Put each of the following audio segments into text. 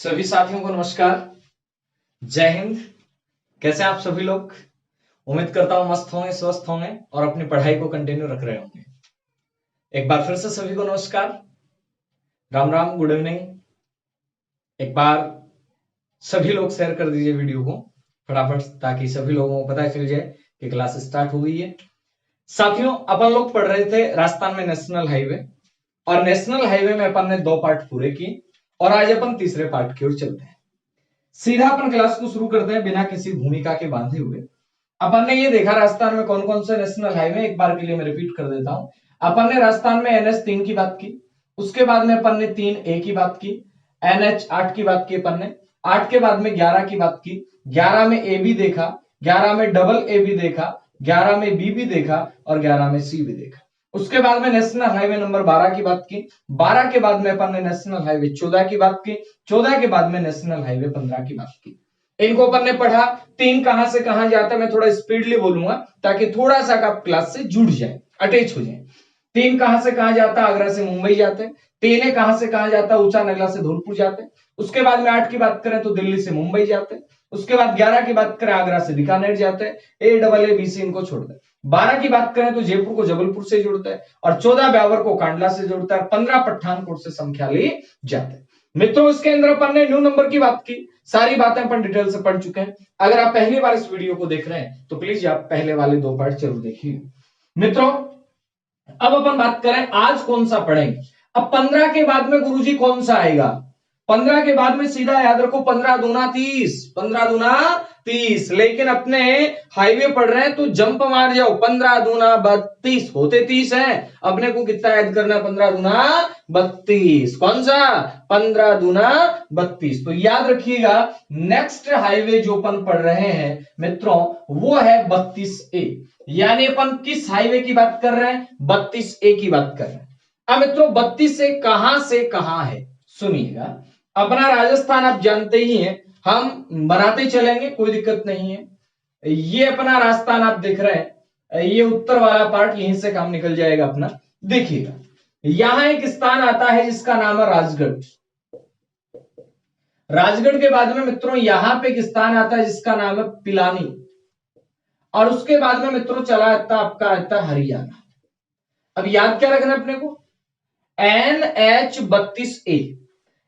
सभी साथियों को नमस्कार। जय हिंद। कैसे आप सभी लोग? उम्मीद करता हूं मस्त होंगे, स्वस्थ होंगे और अपनी पढ़ाई को कंटिन्यू रख रहे होंगे। एक बार फिर से सभी को नमस्कार, राम राम, गुड इवनिंग। एक बार सभी लोग शेयर कर दीजिए वीडियो को फटाफट, ताकि सभी लोगों को पता चल जाए कि क्लास स्टार्ट हो गई है। साथियों, अपन लोग पढ़ रहे थे राजस्थान में नेशनल हाईवे, और नेशनल हाईवे में अपन ने 2 पार्ट पूरे किए और आज अपन तीसरे पार्ट की ओर चलते हैं। सीधा अपन क्लास को शुरू करते हैं बिना किसी भूमिका के बांधे हुए। अपन ने ये देखा राजस्थान में कौन कौन से नेशनल हाईवे, एक बार के लिए मैं रिपीट कर देता हूं। अपन ने राजस्थान में NH 3 की बात की, उसके बाद में अपन ने 3A की बात की, NH 8 की बात की अपन ने, 8 के बाद में 11 की बात की, 11 में A भी देखा, 11 में डबल A भी देखा, 11 में B भी देखा और 11 में C भी देखा। उसके बाद में नेशनल हाईवे नंबर 12 की बात की, 12 के बाद में अपन ने नेशनल हाईवे 14 की बात की, 14 के बाद में नेशनल हाईवे 15 की बात की। इनको अपन ने पढ़ा। 3 कहां से कहां जाता है, मैं थोड़ा स्पीडली बोलूंगा ताकि थोड़ा सा आप क्लास से जुड़ जाए, अटैच हो जाए। 3 कहां से कहां जाता है, आगरा से मुंबई जाते हैं। 3 कहां से कहां जाता है, ऊंचा नगला से धौलपुर जाते हैं। उसके बाद में 8 की बात करें तो दिल्ली से मुंबई जाते हैं। उसके बाद 11 की बात करें, आगरा से बीकानेर जाते हैं। AAA इनको छोड़ दें। 12 की बात करें तो जयपुर को जबलपुर से जोड़ता है, और 14 ब्यावर को कांडला से जोड़ता है, 15 पठानकोट से समख्याली जाते हैं। मित्रों, इसके अंदर अपन ने न्यू नंबर की बात की, सारी बातें अपन डिटेल से पढ़ चुके हैं। अगर आप पहली बार इस वीडियो को देख रहे हैं तो प्लीज आप पहले वाले 2 पार्ट जरूर देखिए। मित्रों, अब अपन बात करें आज कौन सा पढ़ेंगे। अब 15 के बाद में गुरुजी कौन सा आएगा? 15 के बाद में सीधा याद रखो 15 दूना 30, 15 दूना 30। लेकिन अपने हाईवे पढ़ रहे हैं तो जंप मार जाओ, 15 दूना 32 होते 30 है। अपने को कितना याद करना है? 15 दूना 32। कौन सा? 15 दूना 32। तो याद रखिएगा, नेक्स्ट हाईवे जो अपन पढ़ रहे हैं मित्रों वो है 32A। यानी अपन किस हाईवे की बात कर रहे हैं? 32A की बात कर रहे हैं। अब मित्रों 32A कहां से कहां है सुनिएगा। अपना राजस्थान आप जानते ही हैं, हम बनाते चलेंगे, कोई दिक्कत नहीं है। ये अपना राजस्थान आप देख रहे हैं, ये उत्तर वाला पार्ट, यहीं से काम निकल जाएगा अपना। देखिएगा, यहां एक स्थान आता है जिसका नाम है राजगढ़। राजगढ़ के बाद में मित्रों यहां पे एक स्थान आता है जिसका नाम है पिलानी, और उसके बाद में मित्रों चला आता आपका आता है हरियाणा। अब याद क्या रखना अपने को? NH 32A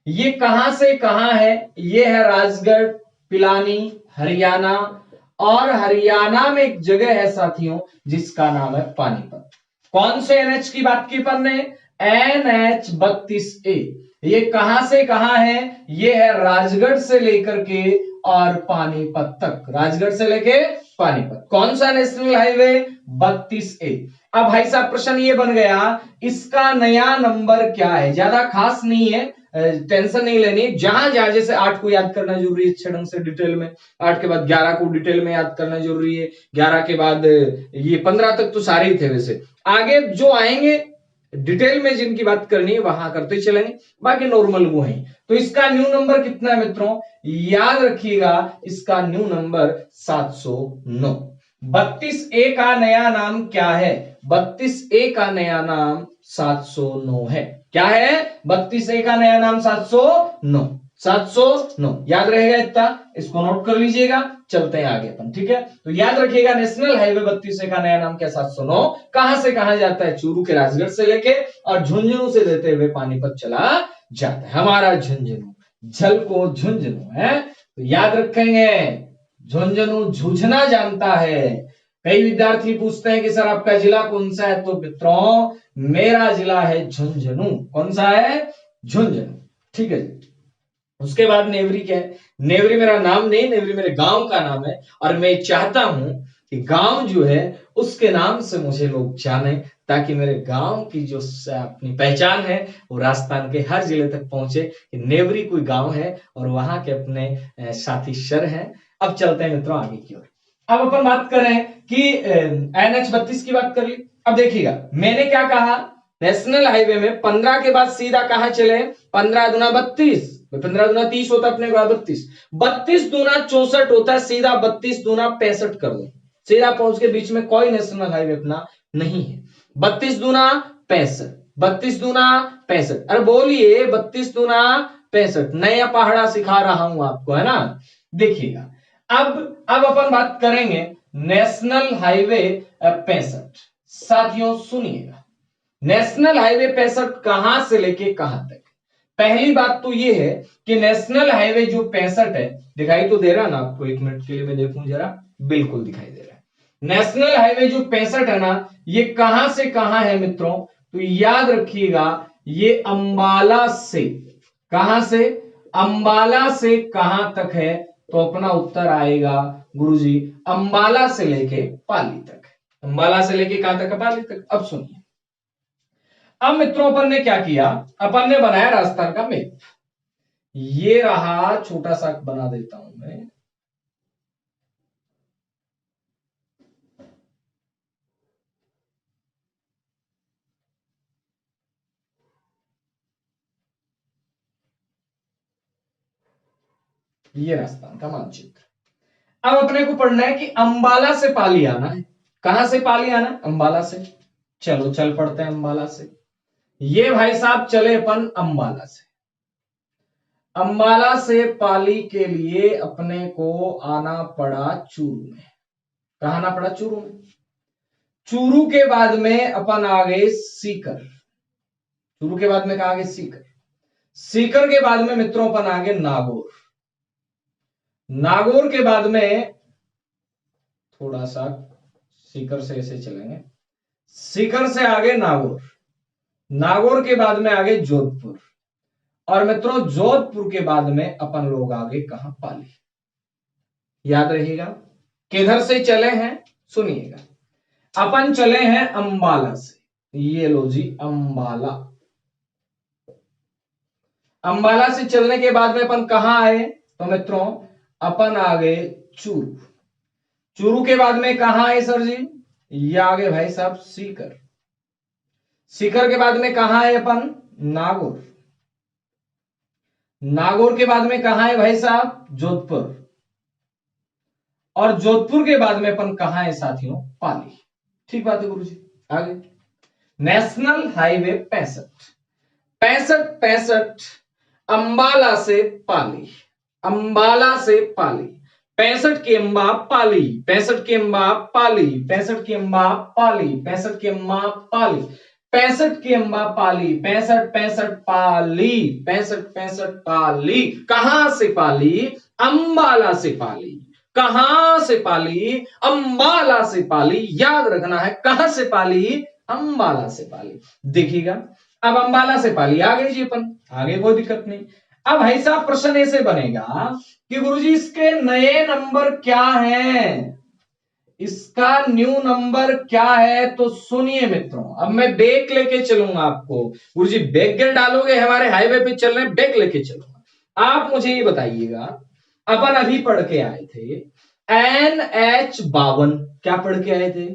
ये कहां से कहां है? ये है राजगढ़, पिलानी, हरियाणा। और हरियाणा में एक जगह है साथियों जिसका नाम है पानीपत। कौन से NH की बात की अपन ने? NH 32A। ये कहां से कहां है? ये है राजगढ़ से लेकर के और पानीपत तक, राजगढ़ से लेके पानीपत। कौन सा नेशनल हाईवे? 32A। अब भाई साहब प्रश्न ये बन गया, इसका नया नंबर क्या है? ज्यादा खास नहीं है, टेंशन नहीं लेनी। जहां जहां जैसे 8 को याद करना जरूरी है अच्छे ढंग से डिटेल में, 8 के बाद 11 को डिटेल में याद करना जरूरी है, 11 के बाद ये 15 तक तो सारे ही थे। वैसे आगे जो आएंगे डिटेल में जिनकी बात करनी है वहां करते चलेंगे, बाकी नॉर्मल वो है। तो इसका न्यू नंबर कितना है मित्रों? याद रखिएगा, इसका न्यू नंबर 709। 32A का नया नाम क्या है? 32A का नया नाम 709 है। क्या है? 32A का नया नाम 709। 709 याद रहेगा इतना, इसको नोट कर लीजिएगा। चलते हैं आगे अपन, ठीक है। तो याद रखिएगा, नेशनल हाईवे 32A का नया नाम क्या? 709। कहां से कहां जाता है? चूरू के राजगढ़ से लेके और झुंझुनू से देते हुए पानीपत चला जाता है। हमारा झुंझुनू, झल को झुंझुनू है, तो याद रखेंगे झुंझुनू झूझना जानता है। कई विद्यार्थी पूछते हैं कि सर आपका जिला कौन सा है? तो मित्रों मेरा जिला है झुंझुनू। कौन सा है? झुंझुनू, ठीक है। उसके बाद नेवरी क्या है? नेवरी मेरा नाम नहीं, नेवरी मेरे गांव का नाम है, और मैं चाहता हूं कि गांव जो है उसके नाम से मुझे लोग जाने, ताकि मेरे गांव की जो अपनी पहचान है वो राजस्थान के हर जिले तक पहुंचे कि नेवरी कोई गांव है और वहां के अपने साथी शर हैं। अब चलते हैं मित्रों आगे की ओर। अब अपन बात करें कि NH 32 की बात कर ली। अब देखिएगा, मैंने क्या कहा, नेशनल हाईवे में 15 के बाद सीधा कहां चले? 15 दूना 32, 15 दूना 30 होता है अपने को, 32, 32 दूना 64 होता है, सीधा 32 दूना 65 कर दो, सीधा पहुंच के बीच में कोई नेशनल हाईवे अपना नहीं है। 32 दूना 65, 32 दूना 65। अरे बोलिए 32 दूना 65, नया पहाड़ा सिखा रहा हूं आपको, है ना। देखिएगा, अब अपन बात करेंगे नेशनल हाईवे 65। साथियों सुनिएगा, नेशनल हाईवे 65 कहां से लेके कहां तक। पहली बात तो ये है कि नेशनल हाईवे जो 65 है, दिखाई तो दे रहा ना आपको, एक मिनट के लिए मैं देखूं जरा, बिल्कुल दिखाई दे रहा है। नेशनल हाईवे जो 65 है ना, ये कहां से कहां है मित्रों, तो याद रखिएगा, ये अंबाला से, कहां से, अंबाला से कहां तक है, तो अपना उत्तर आएगा गुरुजी अंबाला से लेके पाली तक। अंबाला से लेके कहां तक है, पाली तक। अब सुनिए, अब मित्रों अपन ने क्या किया, अपन ने बनाया राजस्थान का मैप। ये रहा, छोटा सा बना देता हूं मैं, ये राजस्थान का मानचित्र। अब अपने को पढ़ना है कि अंबाला से पाली आना है। कहां से पाली आना है, अंबाला से। चलो चल पड़ते हैं अंबाला से। ये भाई साहब चले अपन अंबाला से। अंबाला से पाली के लिए अपने को आना पड़ा चूरू में। कहां आना पड़ा, चूरू में। चूरू के बाद में अपन आ गए सीकर। चूरू के बाद में कहा गए, सीकर। सीकर के बाद में मित्रों अपन आ गए नागौर। नागौर के बाद में थोड़ा सा सीकर से ऐसे चलेंगे, सीकर से आगे नागौर, नागौर के बाद में आगे जोधपुर, और मित्रों जोधपुर के बाद में अपन लोग आगे कहां, पाली। याद रहेगा किधर से चले हैं, सुनिएगा, अपन चले हैं अंबाला से। ये लो जी अंबाला। अंबाला से चलने के बाद में अपन कहां आए, तो मित्रों अपन आ गए चूरू। चूरू के बाद में कहां आए सर जी, ये आ गए भाई साहब सीकर। सीकर के बाद में कहां आए अपन, नागौर। नागौर के बाद में कहां है भाई साहब, जोधपुर। और जोधपुर के बाद में अपन कहां है साथियों, पाली। ठीक बात है गुरुजी, आगे नेशनल हाईवे 65, 65 अंबाला से पाली, अंबाला से पाली, 65 की अंबा पाली, 65 की अंबा पाली, 65 की अंबा पाली, 65 की अंबा पाली, 65 की अंबा पाली, 65 65 पाली, 65 65 पाली। कहां से पाली, अंबाला से पाली। कहां से पाली, अंबाला से पाली। याद रखना है, कहां से पाली, अंबाला से पाली। देखिएगा, अब अंबाला से पाली आ गई जी अपन, आगे कोई दिक्कत नहीं। अब भाई साहब प्रश्न ऐसे बनेगा कि गुरुजी इसके नए नंबर क्या हैं, इसका न्यू नंबर क्या है। तो सुनिए मित्रों, अब मैं बैक लेके चलूंगा आपको। गुरुजी बैक गियर डालोगे, हमारे हाईवे पे चल रहे, बैक लेके चलूंगा। आप मुझे ये बताइएगा, अपन अभी पढ़ के आए थे NH52। क्या पढ़ के आए थे,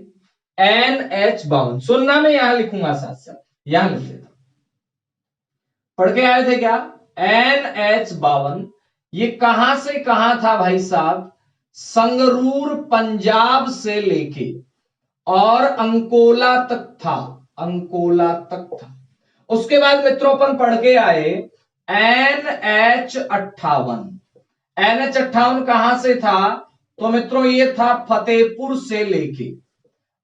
NH52। सुनना मैं यहां लिखूंगा, साथ साथ यहां लिख देता। पढ़ के आए थे क्या, NH52। ये कहां से कहां था भाई साहब, संगरूर पंजाब से लेके और अंकोला तक था, अंकोला तक था। उसके बाद मित्रों अपन पढ़ के आए NH58। NH58 कहां से था, तो मित्रों ये था फतेहपुर से लेके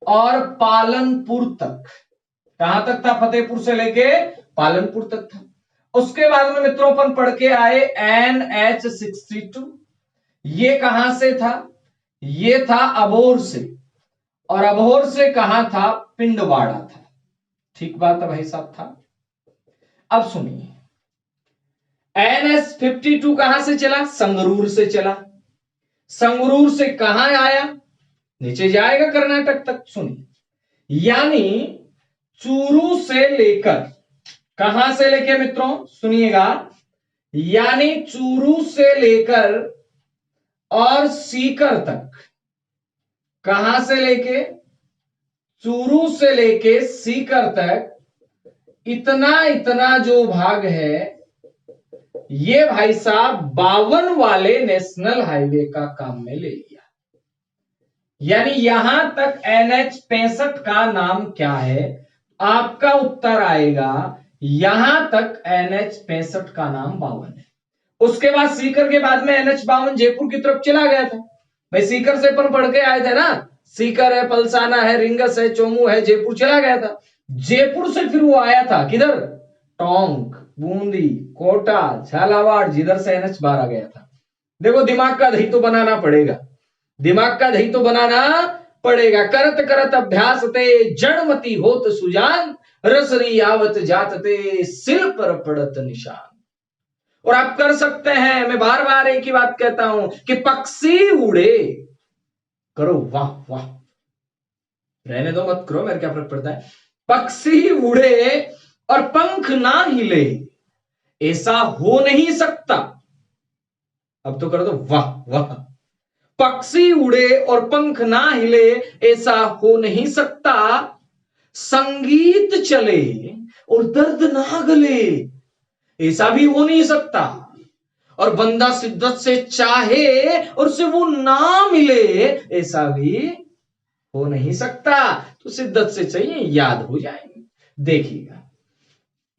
और पालनपुर तक। कहां तक था, फतेहपुर से लेके पालनपुर तक था। उसके बाद में मित्रों अपन पढ़ के आए NH62। ये कहां से था, ये था अबोर से, और अबोर से कहां था, पिंडवाड़ा था। ठीक बात है भाई साहब था। अब सुनिए, NH52 कहां से चला, संगरूर से चला। संगरूर से कहां आया, नीचे जाएगा कर्नाटक तक। सुनिए, यानी चूरू से लेकर, कहां से लेके मित्रों, सुनिएगा, यानी चूरू से लेकर और सीकर तक। कहां से लेके, चूरू से लेके सीकर तक, इतना इतना जो भाग है, ये भाई साहब 52 वाले नेशनल हाईवे का काम में ले लिया। यानी यहां तक NH65 का नाम क्या है, आपका उत्तर आएगा यहां तक NH65 का नाम 52 है। उसके बाद सीकर के बाद में NH-52 जयपुर की तरफ चला गया था। भाई सीकर से अपन पढ़ के आए थे ना, सीकर है, पलसाना है, रिंगस है, चोमू है, जयपुर चला गया था। जयपुर से फिर वो आया था किधर, टोंक, बूंदी, कोटा, झालावाड़, जिधर से NH-12 गया था। देखो दिमाग का दही तो बनाना पड़ेगा, दिमाग का दही तो बनाना पड़ेगा। करत करत अभ्यास ते जड़मती होत सुजान, रसरी आवत जात ते सिल पर पड़त निशान। और आप कर सकते हैं, मैं बार बार एक ही बात कहता हूं कि पक्षी उड़े, करो वाह वाह, रहने दो मत करो, मेरे क्या फर्क पड़ता है। पक्षी उड़े और पंख ना हिले, ऐसा हो नहीं सकता। अब तो कर दो वाह वाह। पक्षी उड़े और पंख ना हिले, ऐसा हो नहीं सकता। संगीत चले और दर्द ना गले, ऐसा भी हो नहीं सकता। और बंदा शिद्दत से चाहे और उसे वो ना मिले, ऐसा भी हो नहीं सकता। तो शिद्दत से चाहिए, याद हो जाएंगे। देखिएगा,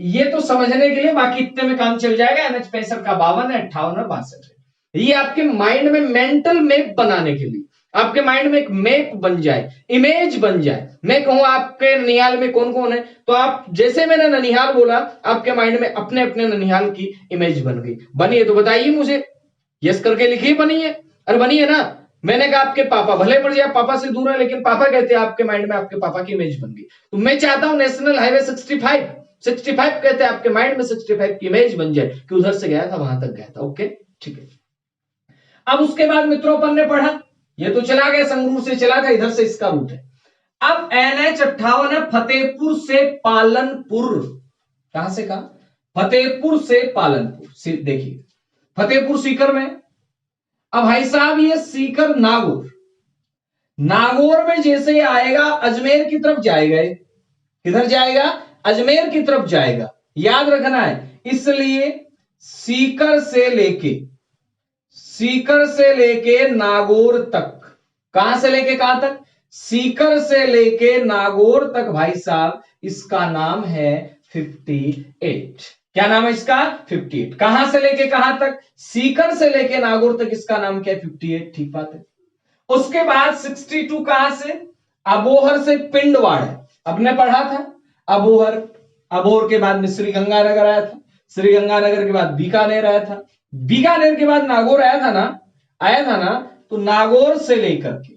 ये तो समझने के लिए, बाकी इतने में काम चल जाएगा। NH-65 का 52 है, 58 है, 62 है। ये आपके माइंड में मेंटल मैप बनाने के लिए, आपके माइंड में एक मैप बन जाए, इमेज बन जाए। मैं कहूं आपके ननिहाल में कौन कौन है, तो आप जैसे मैंने ननिहाल बोला, आपके माइंड में अपने अपने ननिहाल की इमेज बन गई। बनी है तो बताइए मुझे, यस करके लिखिए बनी है। अरे बनी है ना। मैंने कहा आपके पापा, भले मर जाए पापा से दूर है, लेकिन पापा कहते हैं, आपके माइंड में आपके पापा की इमेज बन गई। तो मैं चाहता हूं नेशनल हाईवे 65 कहते हैं, आपके माइंड में 65 की इमेज बन जाए कि उधर से गया था, वहां तक गया था। ओके ठीक है। अब उसके बाद मित्रों अपन ने पढ़ा, ये तो चला गया, संगरूर से चला गया, इधर से इसका रूट है। अब NH-58 है, फतेहपुर से पालनपुर। कहां से कहा, फतेहपुर से पालनपुर। देखिए फतेहपुर सीकर में। अब भाई साहब ये सीकर नागौर, नागौर में जैसे आएगा अजमेर की तरफ जाएगा। किधर जाएगा, अजमेर की तरफ जाएगा, याद रखना है। इसलिए सीकर से लेके नागौर तक, कहां से लेके कहां तक, सीकर से लेके नागौर तक भाई साहब इसका नाम है 58। क्या नाम है इसका, 58। कहां से लेके कहां तक, सीकर से लेके नागौर तक इसका नाम क्या है, 58। ठीक बात है। उसके बाद 62 कहां से, अबोहर से पिंडवाड़ है, अपने पढ़ा था। अबोहर, अबोहर के बाद में श्रीगंगानगर आया था, श्रीगंगानगर के बाद बीकानेर आया था, बीकानेर के बाद नागौर आया था ना। तो नागौर से लेकर के,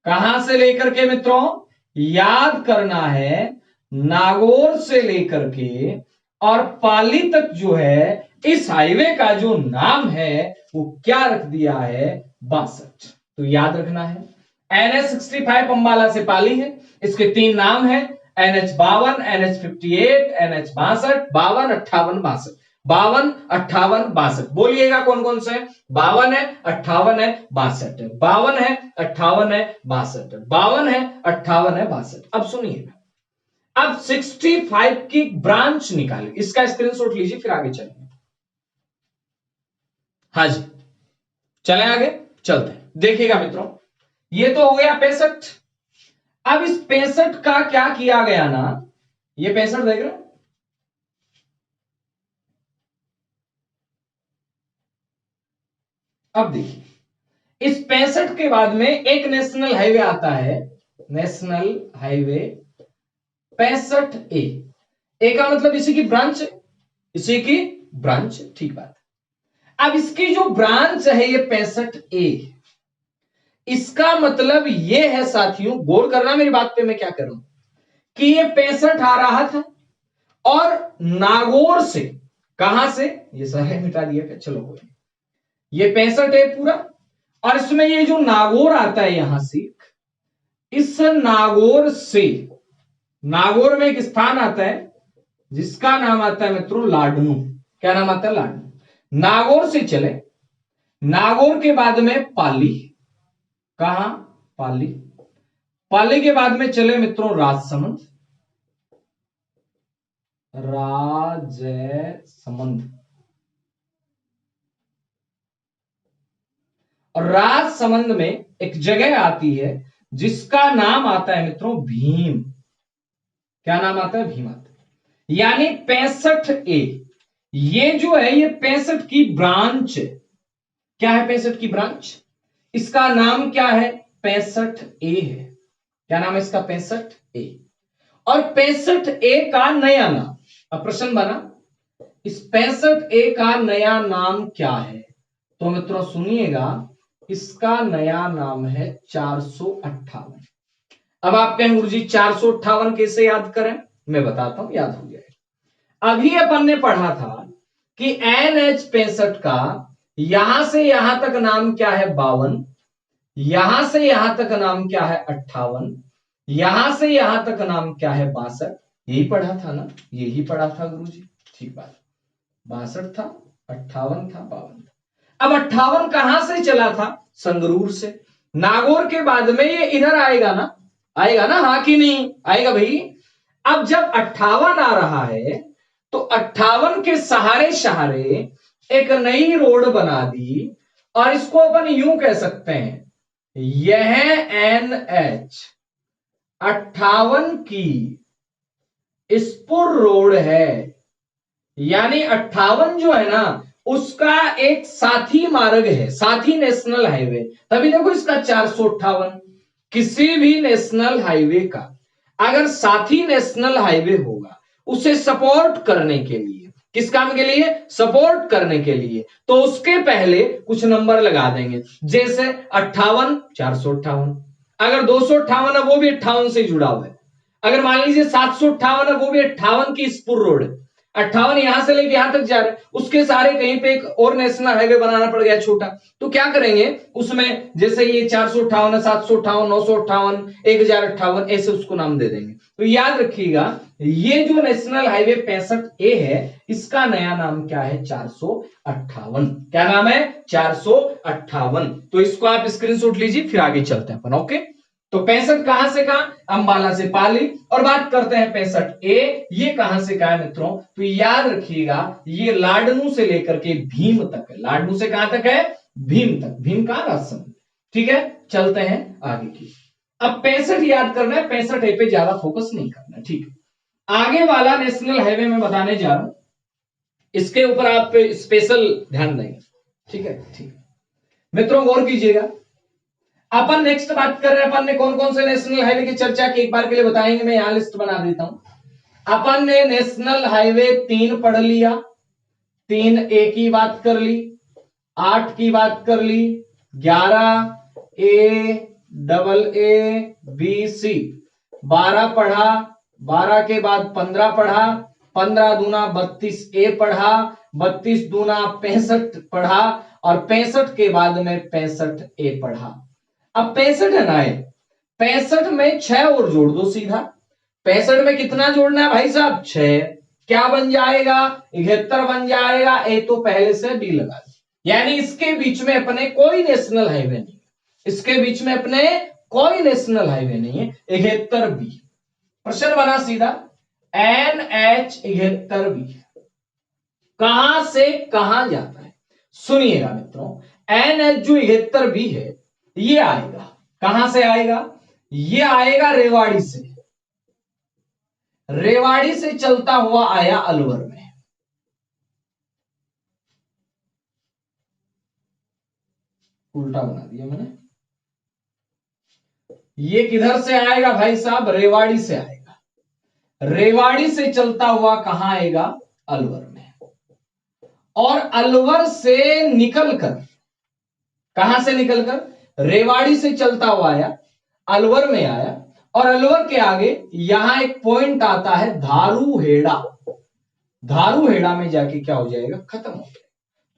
कहां से लेकर के मित्रों, याद करना है, नागौर से लेकर के और पाली तक जो है, इस हाईवे का जो नाम है वो क्या रख दिया है, 62। तो याद रखना है, NH-65 अंबाला से पाली है, इसके 3 नाम है, NH-52, NH-58, NH-62, 52, 58, 62, 52, 58, 62। बोलिएगा कौन कौन से, 52 है, 58 है, 62 है, 52 है, 58 है, 62 है, 52 है, 58 है, 62। अब सुनिएगा, अब 65 की ब्रांच निकालें, इसका स्क्रीनशॉट लीजिए, फिर आगे चलेंगे। हाँ जी, चले आगे, चलते हैं। देखिएगा मित्रों, ये तो हो गया 65। अब इस 65 का क्या किया गया ना, ये 65 देख रहे हो, अब देखिए, इस 65 के बाद में एक नेशनल हाईवे आता है, नेशनल हाईवे 65A। ए का मतलब इसी की ब्रांच है, इसी की ब्रांच, ठीक बात है। अब इसकी जो ब्रांच है ये 65A, इसका मतलब ये है साथियों, गौर करना मेरी बात पे, मैं क्या कर रहा हूं कि ये 65 आ रहा था और नागौर से, कहां से, ये सारे मिटा दिया क्या, चलो कोई, ये 65 है पूरा, और इसमें ये जो नागौर आता है यहां से, इस नागौर से, नागौर में एक स्थान आता है जिसका नाम आता है मित्रों लाडनू। क्या नाम आता है, लाडनू। नागौर से चले, नागौर के बाद में पाली, कहां, पाली, पाली के बाद में चले मित्रों राजसमंद, राजसमंद, और राजसमंद में एक जगह आती है जिसका नाम आता है मित्रों भीम। क्या नाम आता है, भीम आता है। यानी 65A, ये जो है ये 65 की ब्रांच है। क्या है 65 की ब्रांच? इसका नाम क्या है? 65A है। क्या नाम है इसका? 65A। और 65A का नया नाम, अब प्रश्न बना इस 65A का नया नाम क्या है? तो मित्रों सुनिएगा, इसका नया नाम है 458। अब आप कहें गुरुजी 458 कैसे याद करें? मैं बताता हूं, याद हो जाएगा। अभी अपन ने पढ़ा था कि NH65 का यहां से यहां तक नाम क्या है? 52। यहां से यहां तक नाम क्या है? 58। यहां से यहां तक नाम क्या है? 62। यही पढ़ा था ना? यही पढ़ा था गुरुजी। ठीक बात। 62 था, 58 था, 52 था। अब 58 कहां से चला था? संगरूर से। नागौर के बाद में ये इधर आएगा ना? आएगा ना? हाँ कि नहीं आएगा भाई? अब जब 58 आ रहा है तो 58 के सहारे सहारे एक नई रोड बना दी, और इसको अपन यूं कह सकते हैं, यह NH 58 की स्पुर रोड है। यानी 58 जो है ना, उसका एक साथी मार्ग है, साथी नेशनल हाईवे। तभी देखो इसका 458। किसी भी नेशनल हाईवे का अगर साथी नेशनल हाईवे होगा, उसे सपोर्ट करने के लिए, किस काम के लिए? सपोर्ट करने के लिए, तो उसके पहले कुछ नंबर लगा देंगे। जैसे 58 458, अगर 258 है वो भी 58 से जुड़ा हुआ है। अगर मान लीजिए 758 है वो भी 58 की स्पुर रोड है। 58 यहां से लेके यहां तक जा रहे हैं, उसके सारे कहीं पे एक और नेशनल हाईवे बनाना पड़ गया छोटा, तो क्या करेंगे उसमें? जैसे ये 458 है, 758, 958, 1058, ऐसे उसको नाम दे देंगे। तो याद रखिएगा, ये जो नेशनल हाईवे 65A है, इसका नया नाम क्या है? 458। क्या नाम है? 458। तो इसको आप स्क्रीनशॉट लीजिए, फिर आगे चलते हैं अपन। ओके, तो 65 कहां से कहां? अंबाला से पाली। और बात करते हैं 65A, ये कहां से कहां है मित्रों? तो याद रखिएगा, ये लाडनू से लेकर के भीम तक है। लाडनू से कहां तक है? भीम तक। भीम कहां? राजसमंद। ठीक है, चलते हैं आगे की। अब 65 याद करना है, 65A पे ज्यादा फोकस नहीं करना। ठीक है, आगे वाला नेशनल हाईवे में बताने जा रहा हूं, इसके ऊपर आप स्पेशल ध्यान देंगे। ठीक है, ठीक है मित्रों, गौर कीजिएगा। अपन नेक्स्ट बात कर रहे हैं, अपन ने कौन कौन से नेशनल हाईवे की चर्चा की, एक बार के लिए बताएंगे। मैं यहां लिस्ट बना देता हूं। अपन ने नेशनल हाईवे 3 पढ़ लिया, 3A की बात कर ली, 8 की बात कर ली, 11A AA BC, 12 पढ़ा, 12 के बाद 15 पढ़ा, 15 दूना 32A पढ़ा, 32 दूना 65 पढ़ा, और 65 के बाद में 65A पढ़ा। अब 65 है ना, 65 में 6 और जोड़ दो सीधा। 65 में कितना जोड़ना है भाई साहब? 6। क्या बन जाएगा? 71 बन जाएगा। ए तो पहले से बी लगा दे, यानी इसके बीच में अपने कोई नेशनल हाईवे नहीं, इसके बीच में अपने कोई नेशनल हाईवे नहीं है। 71B प्रश्न बना सीधा, NH 71B कहां से कहां जाता है? सुनिएगा मित्रों, NH जो 71B है, ये आएगा कहां से? आएगा, ये आएगा रेवाड़ी से। रेवाड़ी से चलता हुआ आया अलवर में। उल्टा बना दिया मैंने। ये किधर से आएगा भाई साहब? रेवाड़ी से आएगा। रेवाड़ी से चलता हुआ कहां आएगा? अलवर में। और अलवर से निकलकर, कहां से निकलकर? रेवाड़ी से चलता हुआ आया, अलवर में आया, और अलवर के आगे यहां एक पॉइंट आता है धारूहेड़ा। धारूहेड़ा में जाके क्या हो जाएगा? खत्म हो जाएगा।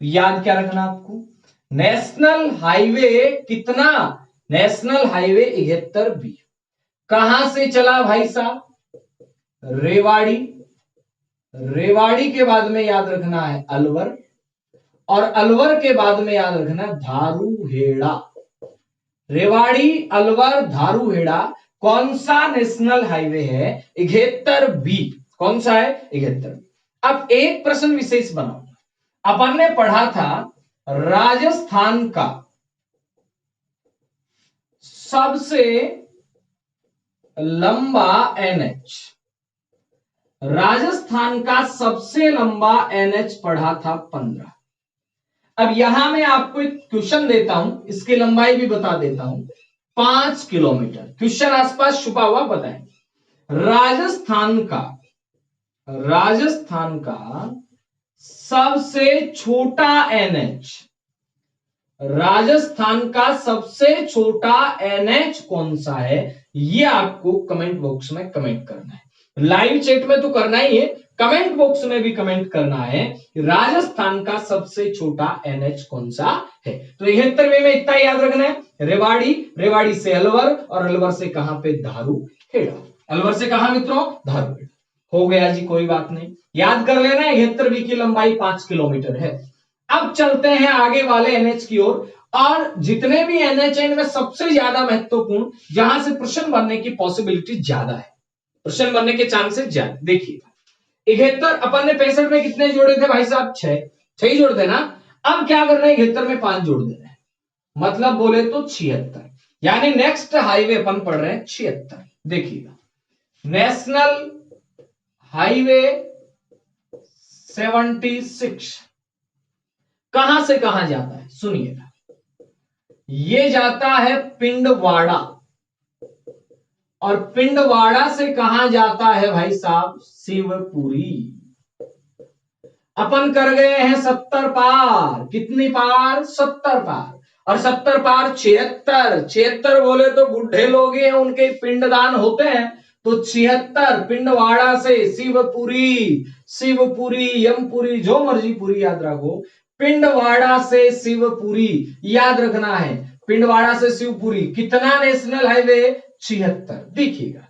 तो याद क्या रखना आपको? नेशनल हाईवे कितना? नेशनल हाईवे 71B कहां से चला भाई साहब? रेवाड़ी। रेवाड़ी के बाद में याद रखना है अलवर, और अलवर के बाद में याद रखना है धारूहेड़ा। रेवाड़ी, अलवर, धारूहेड़ा कौन सा नेशनल हाईवे है? 71B। कौन सा है? 71B। अब एक प्रश्न विशेष बनाओ। अपन ने पढ़ा था राजस्थान का सबसे लंबा NH, राजस्थान का सबसे लंबा एनएच पढ़ा था 15। अब यहां मैं आपको एक क्वेश्चन देता हूं, इसकी लंबाई भी बता देता हूं, 5 किलोमीटर। क्वेश्चन आसपास छुपा हुआ बताएं। राजस्थान का सबसे छोटा एनएच, राजस्थान का सबसे छोटा एनएच कौन सा है, ये आपको कमेंट बॉक्स में कमेंट करना है। लाइव चैट में तो करना ही है, कमेंट बॉक्स में भी कमेंट करना है कि राजस्थान का सबसे छोटा एनएच कौन सा है। तो 71वें में इतना याद रखना है, रेवाड़ी, रेवाड़ी से अलवर, और अलवर से कहां पे, धारूहेड़ा। अलवर से कहां मित्रों, धारूहेड़ा। हो गया जी, कोई बात नहीं, याद कर लेना। 71वीं की लंबाई 5 किलोमीटर है। अब चलते हैं आगे वाले एनएच की ओर, और जितने भी एनएच है इनमें सबसे ज्यादा महत्वपूर्ण, जहां से प्रश्न बनने की पॉसिबिलिटी ज्यादा है, प्रश्न बनने के चांसेस ज्यादा। देखिए 71 अपन ने 65 में कितने जोड़े थे भाई साहब, 6 ही जोड़ते ना। अब क्या करना है, 71 में 5 जोड़ देना है, मतलब बोले तो 76। यानी नेक्स्ट हाईवे अपन पढ़ रहे हैं 76। देखिएगा, नेशनल हाईवे 76 कहां से कहां जाता है, सुनिएगा। ये जाता है पिंडवाड़ा, और पिंडवाड़ा से कहां जाता है भाई साहब, शिवपुरी। अपन कर गए हैं 70 पार, कितनी पार, 70 पार, और 70 पार 76। 76 बोले तो बुढ़े लोग हैं, उनके पिंडदान होते हैं, तो 76 पिंडवाड़ा से शिवपुरी, शिवपुरी यमपुरी जो मर्जी पुरी याद रखो, पिंडवाड़ा से शिवपुरी याद रखना है। पिंडवाड़ा से शिवपुरी कितना नेशनल हाईवे, 76। देखिएगा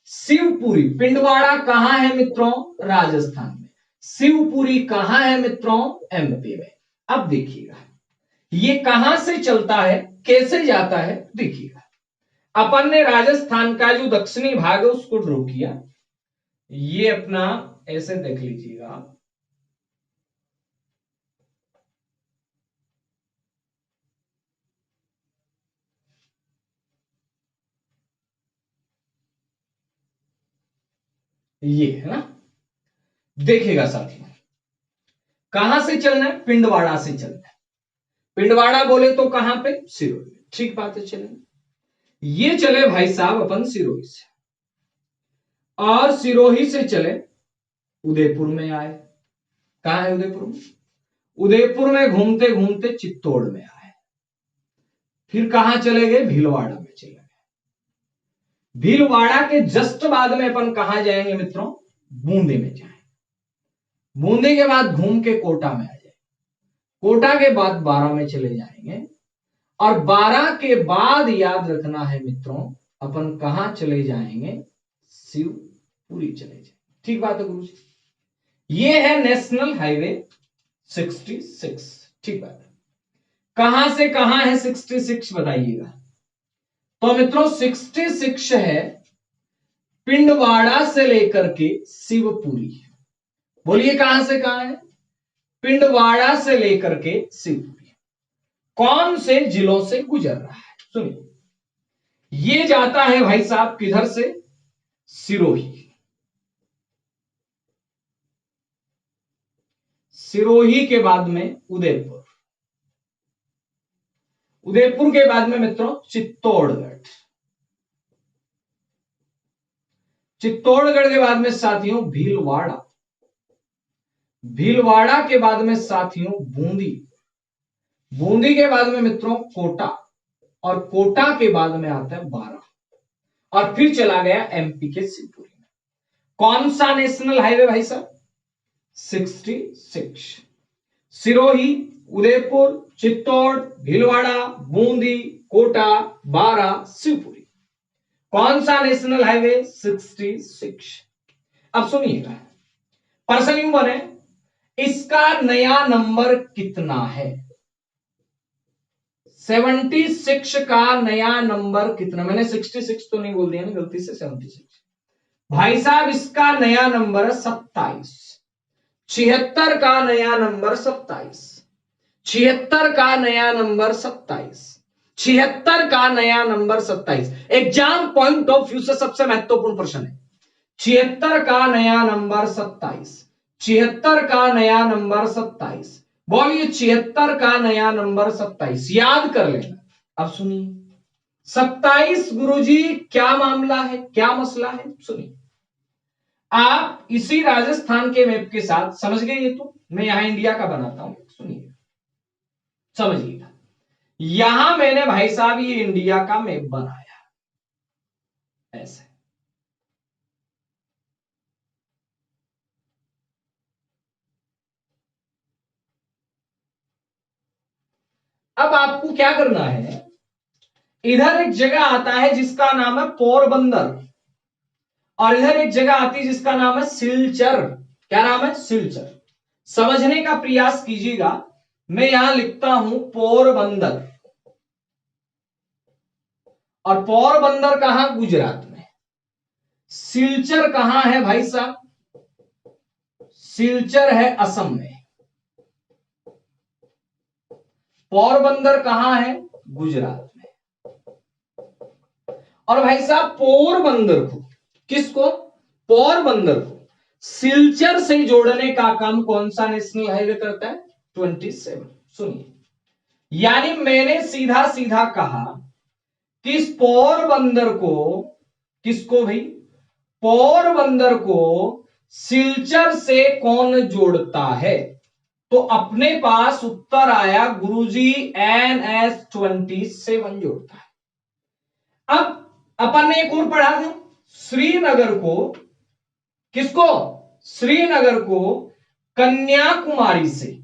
शिवपुरी, पिंडवाड़ा कहां है मित्रों, राजस्थान में। शिवपुरी कहां है मित्रों, एमपी में। अब देखिएगा ये कहां से चलता है, कैसे जाता है, देखिएगा। अपन ने राजस्थान का जो दक्षिणी भाग है उसको ड्रॉ किया, ये अपना ऐसे देख लीजिएगा, ये है ना। देखिएगा साथियों, कहां से चलना है, पिंडवाड़ा से चलना है। पिंडवाड़ा बोले तो कहां पे, सिरोही। ठीक बात है, चलेंगे। ये चले भाई साहब अपन सिरोही से, और सिरोही से चले उदयपुर में आए। कहां है उदयपुर में, उदयपुर में घूमते घूमते चित्तौड़ में आए। फिर कहां चले गए, भीलवाड़ा में चले गए। भीलवाड़ा के जस्ट बाद में अपन कहां जाएंगे मित्रों, बूंदी में जाएंगे। बूंदी के बाद घूम के कोटा में आ जाएंगे। कोटा के बाद 12 में चले जाएंगे, और 12 के बाद याद रखना है मित्रों, अपन कहां चले जाएंगे, शिवपुरी चले जाएंगे। ठीक बात है गुरु जी। ये है नेशनल हाईवे 66। ठीक बात है। कहां से कहां है 66 बताइएगा। तो मित्रों 66 है पिंडवाड़ा से लेकर के शिवपुरी। बोलिए कहां से कहां है, पिंडवाड़ा से लेकर के शिवपुरी। कौन से जिलों से गुजर रहा है, सुनिए। ये जाता है भाई साहब किधर से, सिरोही। सिरोही के बाद में उदयपुर, उदयपुर के बाद में मित्रों चित्तौड़गढ़, चित्तौड़गढ़ के बाद में साथियों भीलवाड़ा, भीलवाड़ा के बाद में साथियों बूंदी, बूंदी के बाद में मित्रों कोटा, और कोटा के बाद में आता है 12, और फिर चला गया एमपी के शिवपुरी में। कौन सा नेशनल हाईवे भाई साहब, 66। सिरोही, उदयपुर, चित्तौड़, भीलवाड़ा, बूंदी, कोटा, 12, शिवपुरी। कौन सा नेशनल हाईवे, 66। अब सुनिएगा, प्रश्न यूं बने, इसका नया नंबर कितना है, 76 का नया नंबर कितना। मैंने 66 तो नहीं बोल दिया ना गलती से, 76 भाई साहब। इसका नया नंबर है 27। 76 का नया नंबर 27, 76 का नया नंबर 27, 76 का नया number 27। Exam point of view से सबसे महत्वपूर्ण प्रश्न है। 76 का नया नंबर 27, 76 का नया नंबर 27, बोलिए 76 का नया नंबर 27, याद कर लेना। अब सुनिए 27 गुरुजी क्या मामला है, क्या मसला है, सुनिए। आप इसी राजस्थान के मैप के साथ समझ गए, ये तो मैं यहां इंडिया का बनाता हूं, सुनिए समझिएगा। यहां मैंने भाई साहब ये इंडिया का मैप बनाया ऐसे, अब आपको क्या करना है, इधर एक जगह आता है जिसका नाम है पोरबंदर, और इधर एक जगह आती है जिसका नाम है सिलचर। क्या नाम है, सिलचर। समझने का प्रयास कीजिएगा। मैं यहां लिखता हूं पोरबंदर, और पोरबंदर कहां, गुजरात में। सिलचर कहां है भाई साहब, सिलचर है असम में। पोरबंदर कहां है, गुजरात में। और भाई साहब पोरबंदर को, किसको, पोरबंदर को सिलचर से जोड़ने का काम कौन सा नेशनल हाईवे करता है, 27। सुनिए, यानी मैंने सीधा सीधा कहा कि इस पोरबंदर को, किसको भाई, पोरबंदर को सिलचर से कौन जोड़ता है, तो अपने पास उत्तर आया गुरुजी NH27 जोड़ता है। अब अपन ने एक और पढ़ा था, श्रीनगर को, किसको, श्रीनगर को कन्याकुमारी से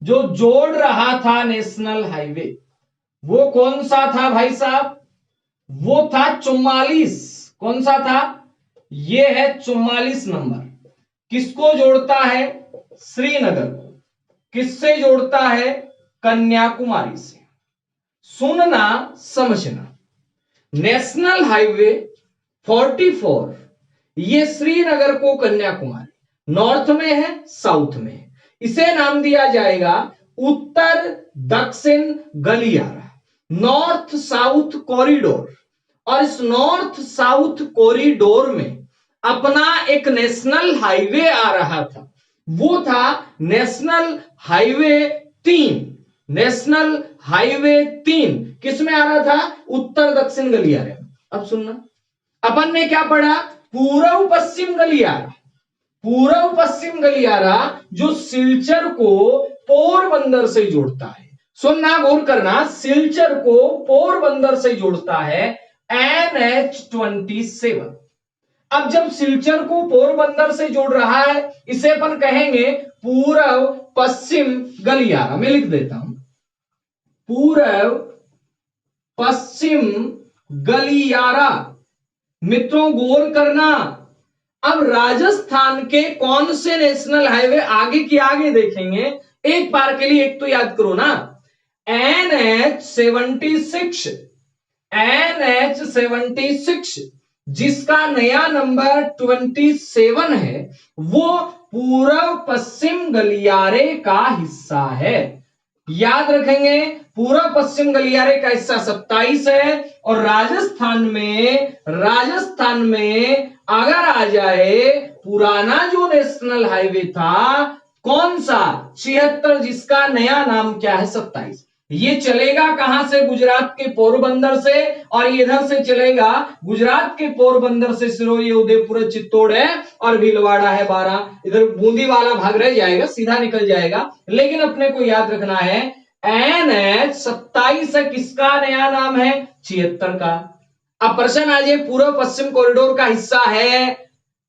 जो जोड़ रहा था नेशनल हाईवे, वो कौन सा था भाई साहब, वो था 44। कौन सा था, ये है 44 नंबर। किसको जोड़ता है, श्रीनगर को, किससे जोड़ता है, कन्याकुमारी से। सुनना समझना, नेशनल हाईवे 44 ये श्रीनगर को कन्याकुमारी नॉर्थ में है, साउथ में है, इसे नाम दिया जाएगा उत्तर दक्षिण गलियारा, नॉर्थ साउथ कॉरिडोर। और इस नॉर्थ साउथ कॉरिडोर में अपना एक नेशनल हाईवे आ रहा था, वो था नेशनल हाईवे 3। नेशनल हाईवे 3 किसमें आ रहा था, उत्तर दक्षिण गलियारे में। अब सुनना, अपन ने क्या पढ़ा, पूर्व पश्चिम गलियारा, पूर्व पश्चिम गलियारा जो सिलचर को पोरबंदर से जोड़ता है। सुनना, गौर करना, सिलचर को पोरबंदर से जोड़ता है NH27। अब जब सिलचर को पोरबंदर से जोड़ रहा है, इसे अपन कहेंगे पूर्व पश्चिम गलियारा। मैं लिख देता हूं पूर्व पश्चिम गलियारा। मित्रों गौर करना, अब राजस्थान के कौन से नेशनल हाईवे आगे की आगे देखेंगे, एक बार के लिए एक तो याद करो ना, NH76, NH76 जिसका नया नंबर 27 है, वो पूर्व पश्चिम गलियारे का हिस्सा है। याद रखेंगे, पूर्व पश्चिम गलियारे का हिस्सा 27 है, और राजस्थान में अगर आ जाए पुराना जो नेशनल हाईवे था, कौन सा, 76, जिसका नया नाम क्या है, 27। ये चलेगा कहां से, गुजरात के पोरबंदर से, और इधर से चलेगा गुजरात के पोरबंदर से सिरोही, उदयपुर, चित्तौड़ है, और भीलवाड़ा है 12। इधर बूंदी वाला भाग रह जाएगा, सीधा निकल जाएगा। लेकिन अपने को याद रखना है NH27 है, किसका नया नाम है, 76 का। अब प्रश्न आ जाए पूर्व पश्चिम कॉरिडोर का हिस्सा है,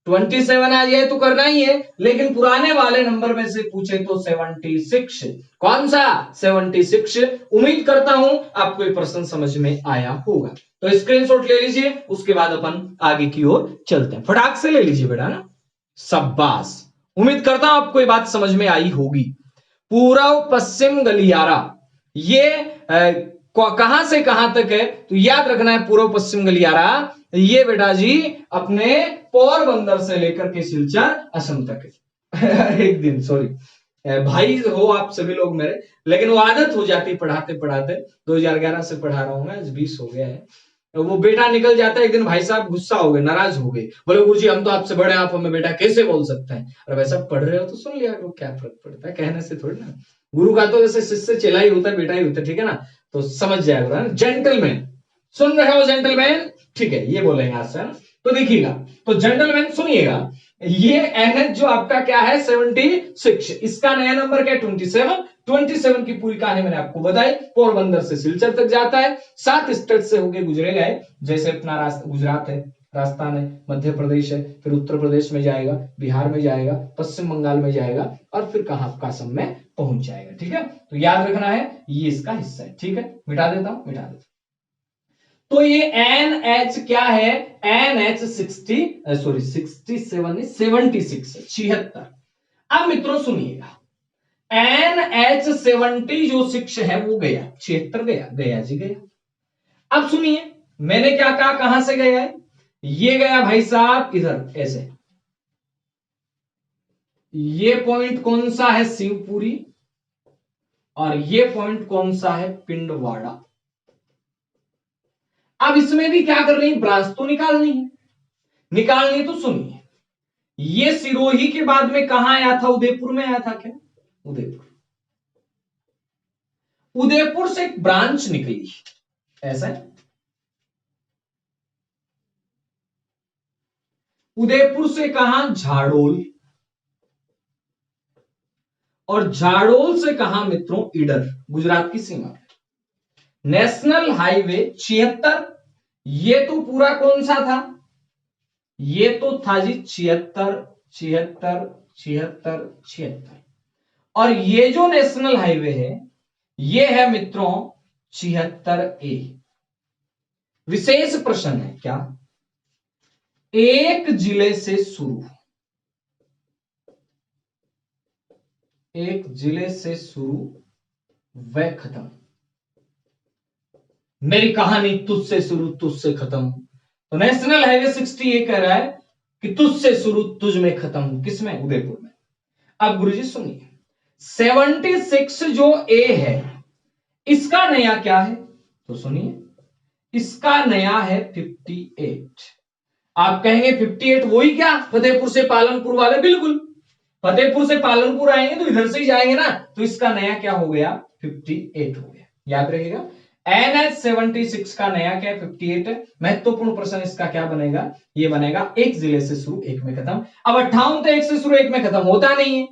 27 आ जाए तो करना ही है, लेकिन पुराने वाले नंबर में से पूछे तो 76। कौन सा, 76। उम्मीद करता हूं आपको ये प्रश्न समझ में आया होगा। तो स्क्रीनशॉट ले लीजिए, उसके बाद अपन आगे की ओर चलते हैं। फटाक से ले लीजिए बेटा ना, शाबाश। उम्मीद करता हूं आपको ये बात समझ में आई होगी। पूर्व पश्चिम गलियारा ये कहां से कहां तक है, तो याद रखना है पूर्व पश्चिम गलियारा ये बेटा जी अपने पोरबंदर से लेकर के सिलचर असम तक है। एक दिन सॉरी भाई हो आप सभी लोग मेरे, लेकिन वो आदत हो जाती पढ़ाते पढ़ाते। 2011 से पढ़ा रहा हूं मैं, आज 20 हो गया है, वो बेटा निकल जाता है एक दिन, भाई साहब गुस्सा हो गए, नाराज हो गए, बोले गुरुजी हम तो आपसे बड़े, आप हमें बेटा कैसे बोल सकते हैं? अरे भाई साहब पढ़ रहे हो तो सुन लिया करो, क्या फर्क पड़ता है, कहने से थोड़ी ना। गुरु का तो जैसे शिष्य चेला ही होता है, बेटा ही होता है, ठीक है ना, तो समझ जाएगा। जेंटलमैन, सुन रहे हो जेंटलमैन, ठीक है, ये बोलेंगे आज से ना। तो देखिएगा, तो जेंटलमैन सुनिएगा, ये एनएच जो आपका क्या है 76, इसका नया नंबर क्या है 27। 27 की पूरी कहानी मैंने आपको बताई, पोरबंदर से सिलचर तक जाता है, 7 स्टेट से होके गुजरेगा, जैसे अपना रास्ता गुजरात है, राजस्थान है, मध्य प्रदेश है, फिर उत्तर प्रदेश में जाएगा, बिहार में जाएगा, पश्चिम बंगाल में जाएगा, और फिर कहां असम में पहुंच जाएगा। ठीक है, तो याद रखना है ये इसका हिस्सा है। ठीक है, मिटा देता हूं, मिटा देता हूं। तो ये एन एच क्या है, एन एच 76 76। अब मित्रों सुनिएगा, एन एच 70 जो 6 है वो गया, 76 गया, गया जी गया। अब सुनिए मैंने क्या कहा, कहां से गया है, ये गया भाई साहब इधर ऐसे, ये पॉइंट कौन सा है शिवपुरी, और ये पॉइंट कौन सा है पिंडवाड़ा। अब इसमें भी क्या करनी है, ब्रांच तो निकालनी है, निकालनी तो सुनिए, ये सिरोही के बाद में कहां आया था, उदयपुर में आया था क्या, उदयपुर, उदयपुर से एक ब्रांच निकली ऐसा, उदयपुर से कहां झाड़ोल, और झाड़ोल से कहां मित्रों ईडर, गुजरात की सीमा। नेशनल हाईवे 76, ये तो पूरा कौन सा था, ये तो था जी 76 76 76 76, और ये जो नेशनल हाईवे है ये है मित्रों 76A। विशेष प्रश्न है क्या, एक जिले से शुरू, एक जिले से शुरू व खत्म, मेरी कहानी तुझसे शुरू तुझसे खत्म। तो नेशनल हाईवे 60 ये कह रहा है कि तुझसे शुरू तुझ में खत्म, किसमें, उदयपुर में। अब गुरुजी सुनिए, 76 जो ए है इसका नया क्या है, तो सुनिए इसका नया है 58। आप कहेंगे 58 वही क्या, फतेहपुर से पालनपुर वाले, बिल्कुल, फतेहपुर से पालनपुर आएंगे तो इधर से ही जाएंगे ना, तो इसका नया क्या हो गया 58 हो गया, याद रखिएगा। NH 76 का नया क्या है 58 है। महत्वपूर्ण प्रश्न इसका क्या बनेगा, ये बनेगा एक जिले से शुरू एक में खत्म। अब 58 तो एक से शुरू एक में खत्म होता नहीं है,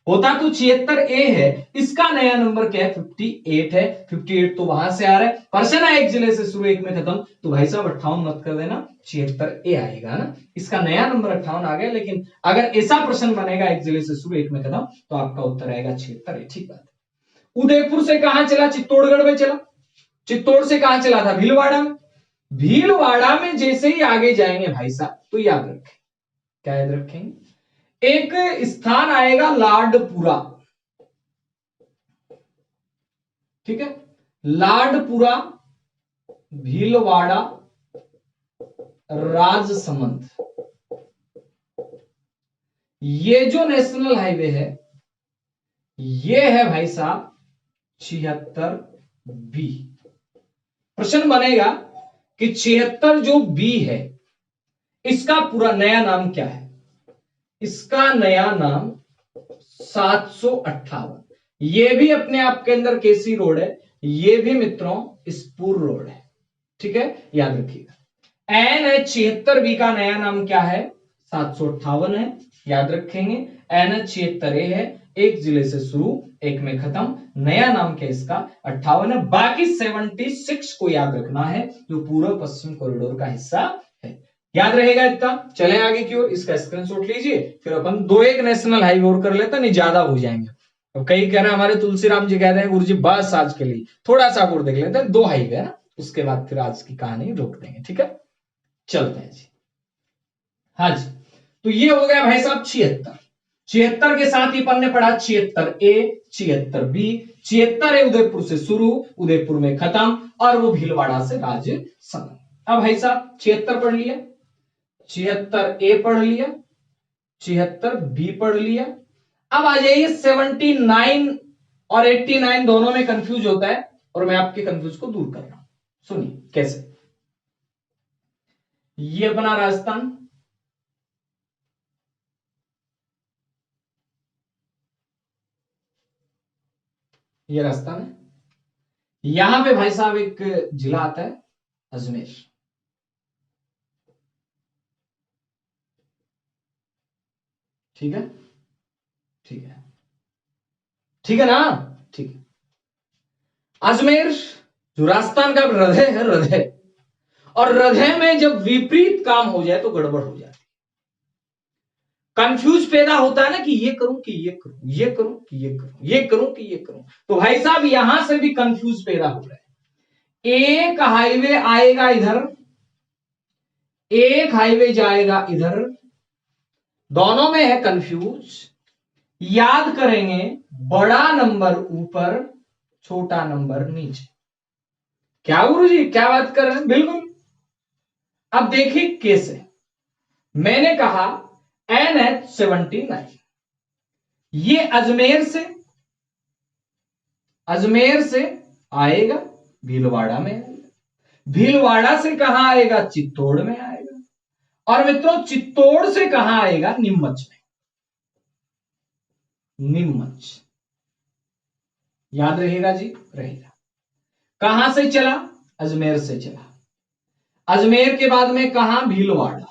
होता तो 76A है, इसका नया नंबर क्या है 58 है, 58 तो वहां से आ रहा है, प्रश्न है एक जिले से शुरू एक में खत्म, तो भाई साहब 58 मत कर देना, 76A आएगा ना, इसका नया नंबर 58 आ गया। लेकिन अगर ऐसा प्रश्न बनेगा एक जिले से शुरू एक में खत्म, तो आपका उत्तर आएगा 76A। ठीक बात है। उदयपुर से कहां चला, चित्तौड़गढ़ में चला, चित्तौड़ से कहां चला था, भीलवाड़ा में, भीलवाड़ा में जैसे ही आगे जाएंगे भाई साहब तो याद रखें, क्या याद रखेंगे, एक स्थान आएगा लाडपुरा, ठीक है, लाडपुरा, भीलवाड़ा, राजसमंद, ये जो नेशनल हाईवे है ये है भाई साहब 76B। प्रश्न बनेगा कि 76 जो बी है इसका पूरा नया नाम क्या है, इसका नया नाम 758। ये भी अपने आप के अंदर केसी रोड है, ये भी मित्रों स्पूर रोड है, ठीक है, याद रखिएगा। NH 76B का नया नाम क्या है 758 है, याद रखेंगे। NH 76A है, एक जिले से शुरू एक में खत्म, नया नाम क्या इसका 58 है। बाकी 76 को याद रखना है जो पूर्व पश्चिम कॉरिडोर का हिस्सा है, याद रहेगा इतना। चले आगे की ओर, इसका स्क्रीनशॉट लीजिए, फिर अपन दो एक नेशनल हाईवे और कर लेते हैं, नहीं ज्यादा हो जाएंगे। तो कई कह रहे हैं हमारे तुलसीराम जी कह रहे हैं गुरुजी बस आज के लिए थोड़ा सा और देख लेते हैं, 2 हाईवे है ना, उसके बाद फिर आज की कहानी रोक देंगे, ठीक है, चलते हैं जी। हाँ जी, तो ये हो गया भाई साहब 76। 76 के साथ ही अपन ने पढ़ा 76A 76B। 76 है उदयपुर से शुरू उदयपुर में खत्म, और वो भीलवाड़ा से राजसमंद। अब भाई साहब 76 पढ़ लिया, 76A पढ़ लिया, 76B पढ़ लिया। अब आ जाइए 79 और 89 दोनों में कंफ्यूज होता है, और मैं आपके कंफ्यूज को दूर कर रहा हूं, सुनिए कैसे। ये अपना राजस्थान, ये राजस्थान है। यहां पे भाई साहब एक जिला आता है अजमेर। ठीक है, ठीक है, ठीक है ना, ठीक है। अजमेर जो राजस्थान का हृदय है, हृदय, और हृदय में जब विपरीत काम हो जाए तो गड़बड़ हो जाती है, कंफ्यूज पैदा होता है ना, कि ये करूं कि ये करूं, ये करूं कि ये करूं, ये करूं कि ये करूं। तो भाई साहब यहां से भी कंफ्यूज पैदा हो रहा है। एक हाईवे आएगा इधर, एक हाईवे जाएगा इधर, दोनों में है कंफ्यूज। याद करेंगे, बड़ा नंबर ऊपर, छोटा नंबर नीचे। क्या गुरुजी क्या बात कर रहे हैं, बिल्कुल। अब देखिए कैसे, मैंने कहा NH79, ये अजमेर से आएगा, भीलवाड़ा में आएगा, भीलवाड़ा से कहां आएगा, चित्तौड़ में आएगा, और मित्रों चित्तौड़ से कहां आएगा, नीमच में, नीमच। याद रहेगा जी, रहेगा। कहां से चला, अजमेर से चला, अजमेर के बाद में कहां, भीलवाड़ा,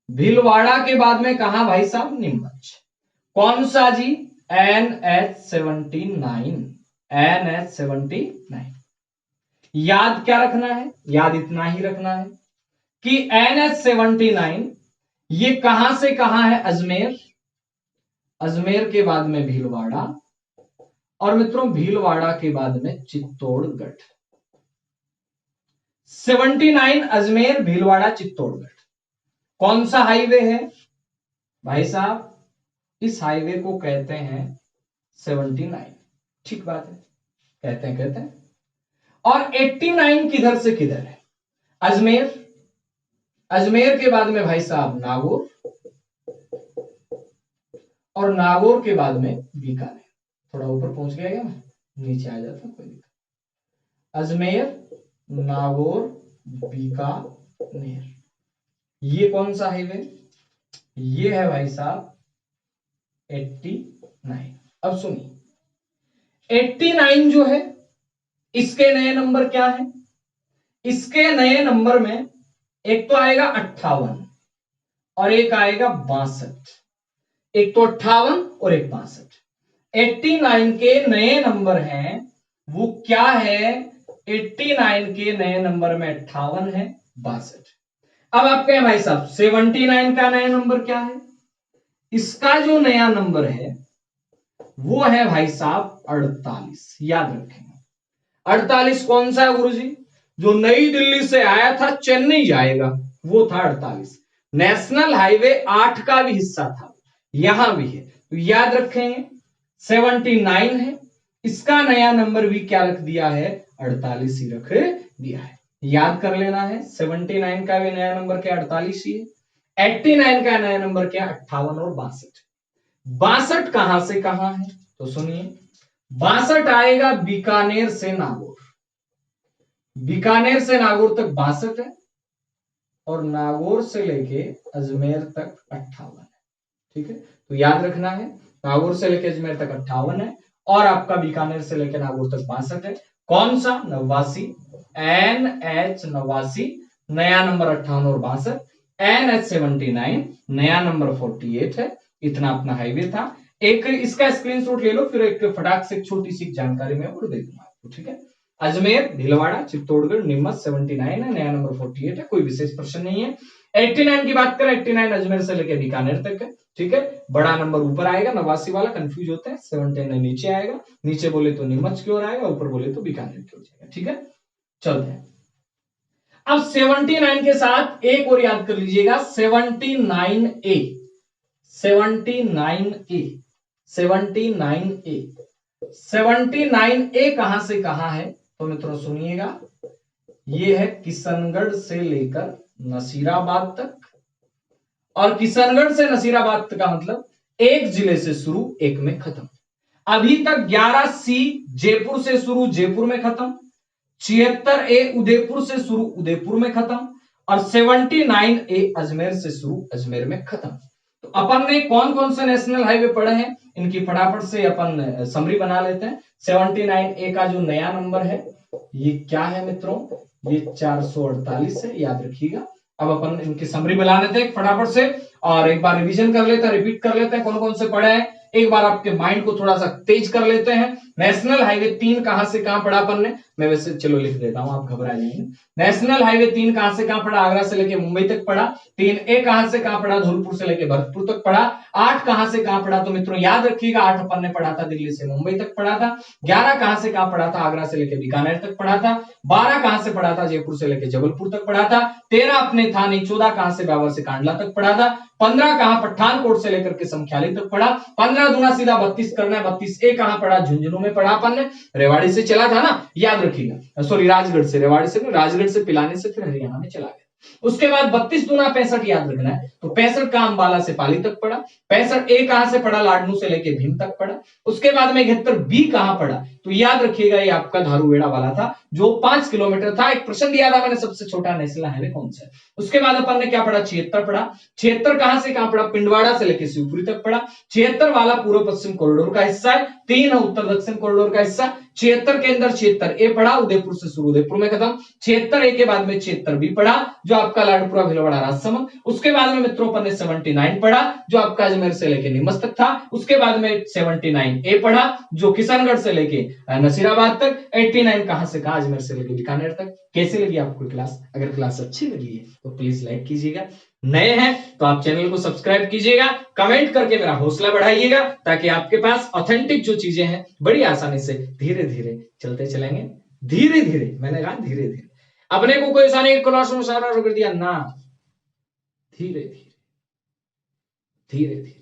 भीलवाड़ा के बाद में कहां भाई साहब, नीमच। कौन सा जी, NH79, NH79। याद क्या रखना है, याद इतना ही रखना है कि NH79 ये कहां से कहां है, अजमेर, अजमेर के बाद में भीलवाड़ा, और मित्रों भीलवाड़ा के बाद में चित्तौड़गढ़। 79 अजमेर, भीलवाड़ा, चित्तौड़गढ़। कौन सा हाईवे है भाई साहब, इस हाईवे को कहते हैं 79। ठीक बात है, कहते हैं। और 89 किधर से किधर है, अजमेर, अजमेर के बाद में भाई साहब नागौर, और नागौर के बाद में बीकानेर। थोड़ा ऊपर पहुंच गया क्या, नीचे आ जाता कोई दिक्कत। अजमेर, नागौर, बीकानेर, ये कौन सा हाईवे, ये है भाई साहब 89। अब सुनिए, 89 जो है इसके नए नंबर क्या है, इसके नए नंबर में एक तो आएगा 58 और एक आएगा 62। एक तो 58 और एक 62। 89 के नए नंबर हैं, वो क्या है, 89 के नए नंबर में 58 है, 62। अब आप कहें भाई साहब 79 का नया नंबर क्या है, इसका जो नया नंबर है वो है भाई साहब 48। याद रखेंगे 48 कौन सा है गुरुजी, जो नई दिल्ली से आया था चेन्नई जाएगा, वो था 48। नेशनल हाईवे 8 का भी हिस्सा था, यहां भी है, तो याद रखेंगे 79 है, इसका नया नंबर भी क्या रख दिया है, 48 ही रख दिया है। याद कर लेना है, 79 का भी नया नंबर क्या, 48 ही है। 89 का नया नंबर क्या, 58 और 62। 62 कहां से कहां है, तो सुनिए, 62 आएगा बीकानेर से नागौर, बीकानेर से नागौर तक 62 है, और नागौर से लेके अजमेर तक 58 है। ठीक है, तो याद रखना है, नागौर से लेके अजमेर तक 58 है, और आपका बीकानेर से लेके नागौर तक 62 है। कौन सा, 89, NH89, नया नंबर 58 और 62। NH79 नया नंबर 48 है। इतना अपना हाईवे था। एक इसका स्क्रीनशॉट ले लो, फिर एक फटाक से छोटी सी जानकारी में और दे दूंगा आपको। ठीक है, अजमेर, भीलवाड़ा, चित्तौड़गढ़, नीमच 79 है, नया नंबर 48 है, कोई विशेष प्रश्न नहीं है। 89 की बात करें, 89 अजमेर से लेकर बीकानेर तक है। ठीक है, बड़ा नंबर ऊपर आएगा, 89 वाला कंफ्यूज होता है, 79 नीचे आएगा, नीचे बोले तो नीमच की ओर आएगा, ऊपर बोले तो बीकानेर की ओर जाएगा। ठीक है, चलते हैं। अब 79 के साथ एक और याद कर लीजिएगा, 79A, 79A, 79A, 79A कहां से कहां है, तो मित्रों सुनिएगा, ये है किशनगढ़ से लेकर नसीराबाद तक, और किशनगढ़ से नसीराबाद तक का मतलब एक जिले से शुरू, एक में खत्म। अभी तक 11C जयपुर से शुरू, जयपुर में खत्म। 76A उदयपुर से शुरू, उदयपुर में खत्म। और 79A अजमेर से शुरू, अजमेर में खत्म। तो अपन ने कौन कौन से नेशनल हाईवे पढ़े हैं, इनकी फटाफट से अपन समरी बना लेते हैं। 79A का जो नया नंबर है ये क्या है मित्रों, ये 448 है, याद रखिएगा। अब अपन इनकी समरी बना लेते हैं फटाफट से और एक बार रिवीजन कर लेते हैं, रिपीट कर लेते हैं कौन कौन से पढ़े हैं, एक बार आपके माइंड को थोड़ा सा तेज कर लेते हैं। नेशनल हाईवे 3 कहां से कहां पढ़ा अपन ने, मैं वैसे चलो लिख देता हूं, आप घबरा जाएंगे। नेशनल हाईवे 3 कहां से कहां पढ़ा, आगरा से लेके मुंबई तक पढ़ा। 3A कहां से कहां पढ़ा, धौलपुर से लेके भरतपुर तक पढ़ा। 8 कहां से कहां पढ़ा, तो मित्रों याद रखिएगा 8 अपन ने पढ़ा था दिल्ली से मुंबई तक पढ़ा था। 11 कहां से कहां पढ़ा था, आगरा से लेके बीकानेर तक पढ़ा था। 12 कहां से पढ़ा था, जयपुर से लेके जबलपुर तक पढ़ा था। 13 अपने था नहीं, 14 कहां से, बाबर से कांडला तक पढ़ा था। 15 कहां, पठानकोट से लेकर के समख्याली तक पढ़ा। 15 दूना सीधा 32 करना है, 32A कहां पढ़ा, झुंझुनू में पढ़ा अपन ने, रेवाड़ी से चला था ना, याद रखिएगा, सॉरी राजगढ़ से, रेवाड़ी से राजगढ़ से पिलाने से फिर हरियाणा में चला गया। उसके बाद 32 दूना 65 याद रखना है, तो 65 का अंबाला से पाली तक पढ़ा। 65A कहां से पढ़ा, लाडनू से लेके भीम तक पढ़ा। उसके बाद में 71B कहां पढ़ा, तो याद रखिएगा ये आपका धारूवेड़ा वाला था जो 5 किलोमीटर था। एक प्रश्न दिया था मैंने, सबसे छोटा नेशनल हाईवे कौन सा है। उसके बाद अपन ने क्या पढ़ा, 76 पढ़ा। 76 कहां से कहां पढ़ा, पिंडवाड़ा से लेके शिवपुरी तक पढ़ा। 76 वाला पूर्व पश्चिम कॉरिडोर का हिस्सा है, 3 है उत्तर दक्षिण कॉरिडोर का हिस्सा। 76 के अंदर 76A पढ़ा, उदयपुर से शुरू, उदयपुर में खत्म। 76A के बाद में 76B पढ़ा जो आपका लाडपुरा भिलवाड़ा राजसमंद। उसके बाद में मित्रों अपन ने 79 पढ़ा जो आपका अजमेर से लेके नीमच तक था। उसके बाद में 79A पढ़ा जो किशनगढ़ से लेके नसीराबाद तक। 89 कहां से कहां, अजमेर से लेके बीकानेर तक। कैसे लगी आपको क्लास, अगर क्लास अच्छी लगी है तो प्लीज लाइक कीजिएगा, नए हैं तो आप चैनल को सब्सक्राइब कीजिएगा, कमेंट करके मेरा हौसला बढ़ाइएगा ताकि आपके पास ऑथेंटिक जो चीजें हैं बड़ी आसानी से धीरे धीरे चलते चलेंगे। धीरे धीरे, मैंने कहा धीरे धीरे, अपने को कोई ऐसा नहीं क्लास में सारा कर दिया ना, धीरे धीरे धीरे धीरे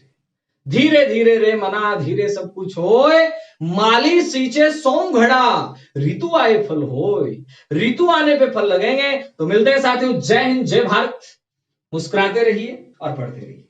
धीरे धीरे रे मना, धीरे सब कुछ होए, माली सींचे सोम घड़ा, ऋतु आए फल होए। ऋतु आने पे फल लगेंगे। तो मिलते हैं साथियों, जय हिंद, जय भारत। मुस्कुराते रहिए और पढ़ते रहिए।